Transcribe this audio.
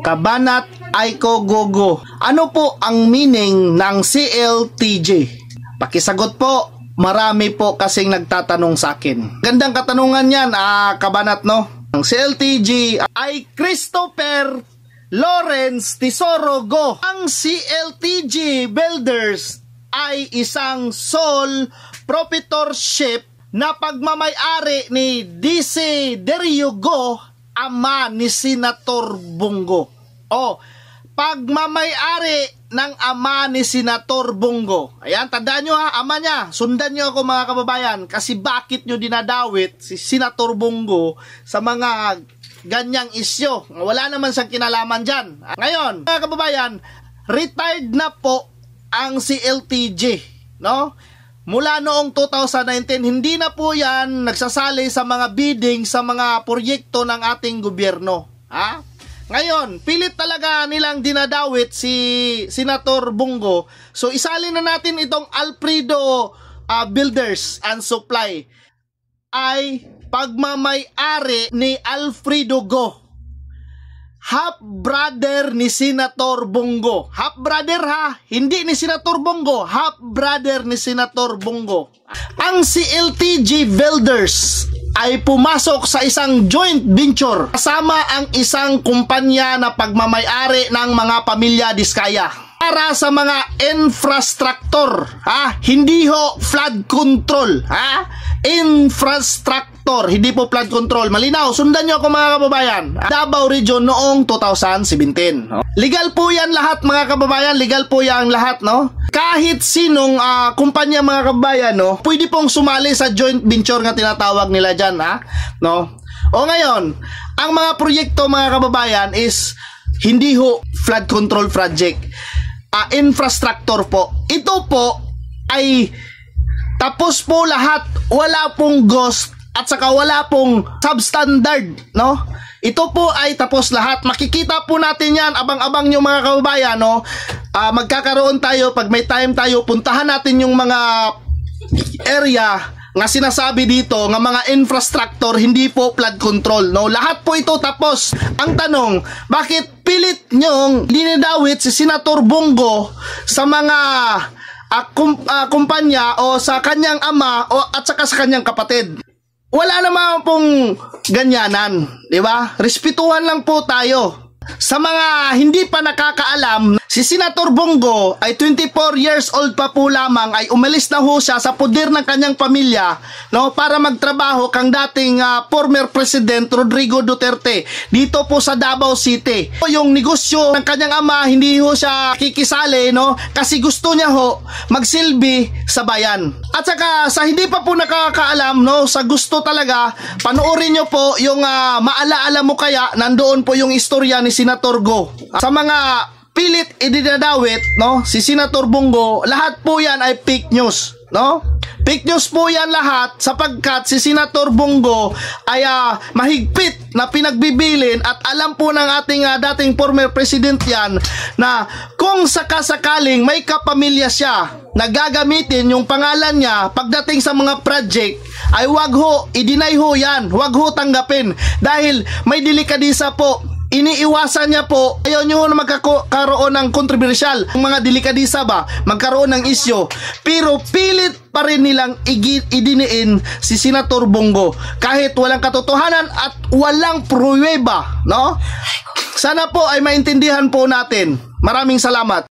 Kabanat Aiko Gogo. Ano po ang meaning ng CLTG? Pakisagot po. Marami po kasing nagtatanong sa akin. Gandang katanungan yan, Kabanat, no? Ang CLTG ay Christopher Lawrence Tesoro Go. Ang CLTG Builders ay isang sole proprietorship na pagmamay-ari ni Desiderio Go, ama ni Senator Bongo. O, pagmamay-ari ng ama ni Senator Bongo. Ayan, tandaan nyo ama niya. Sundan nyo ako mga kababayan. Kasi bakit nyo dinadawit si Senator Bongo sa mga ganyang isyo? Wala naman siyang kinalaman dyan. Ngayon, mga kababayan, retired na po ang CLTG, no? Mula noong 2019, hindi na po yan nagsasali sa mga bidding sa mga proyekto ng ating gobyerno. Ngayon, pilit talaga nilang dinadawit si Senator Bongo. So, isalin na natin itong Alfredo Builders and Supply ay pagmamay-ari ni Alfredo Go. Half brother ni Senator Bongo. Half brother hindi ni Senator Bongo, half brother ni Senator Bongo. Ang CLTG Builders ay pumasok sa isang joint venture kasama ang isang kumpanya na pagmamay-ari ng mga pamilya Diskaya para sa mga infrastructure, hindi ho flood control, infrastructure, hindi po flood control. Malinaw, sundan nyo ako mga kababayan. Davao Region noong 2017. Legal po yan lahat mga kababayan, legal po yan lahat, no? Kahit sinong kumpanya mga kababayan, no, pwede pong sumali sa joint venture nga tinatawag nila dyan, no? O ngayon, ang mga proyekto mga kababayan is hindi ho flood control project, infrastructure po. Ito po ay tapos po lahat, wala pong ghost at saka wala pong substandard, no? Ito po ay tapos lahat. Makikita po natin yan, abang-abang nyo mga kababayan, no? Magkakaroon tayo, pag may time tayo, puntahan natin yung mga area nga sinasabi dito, nga mga infrastructure, hindi po flood control, no? Lahat po ito tapos. Ang tanong, bakit pilit nyong dinidawit si Senator Bongo sa mga kumpanya o sa kanyang ama at saka sa kanyang kapatid? Wala naman pong ganyanan, di ba? Respetuhan lang po tayo. Sa mga hindi pa nakakaalam, si Senator Bongo ay 24 years old pa po lamang ay umalis na ho siya sa poder ng kanyang pamilya, no, para magtrabaho kang dating former President Rodrigo Duterte dito po sa Davao City. Yung negosyo ng kanyang ama, hindi ho siya kikisali, no, kasi gusto niya ho magsilbi sa bayan. At saka sa hindi pa po nakakaalam, no, sa gusto talaga, panoorin nyo po yung maalaala mo kaya, nandoon po yung istorya ni Senator Go. Sa mga pilit idinadawit, no, si Senator Bongo, lahat po yan ay fake news, no? Fake news po yan lahat sapagkat si Senator Bongo ay mahigpit na pinagbibilin at alam po ng ating dating former president yan na kung sakasakaling may kapamilya siya na gagamitin yung pangalan niya pagdating sa mga project, ay wag ho, i-deny ho yan, wag ho tanggapin dahil may delikadisa po. Iniiwasan niya po, ayaw nyo na magkakaroon ng kontrobersyal, mga delikadisa ba, magkaroon ng isyo, pero pilit pa rin nilang idiniin si Senator Bongo kahit walang katotohanan at walang pruweba, no? Sana po ay maintindihan po natin. Maraming salamat.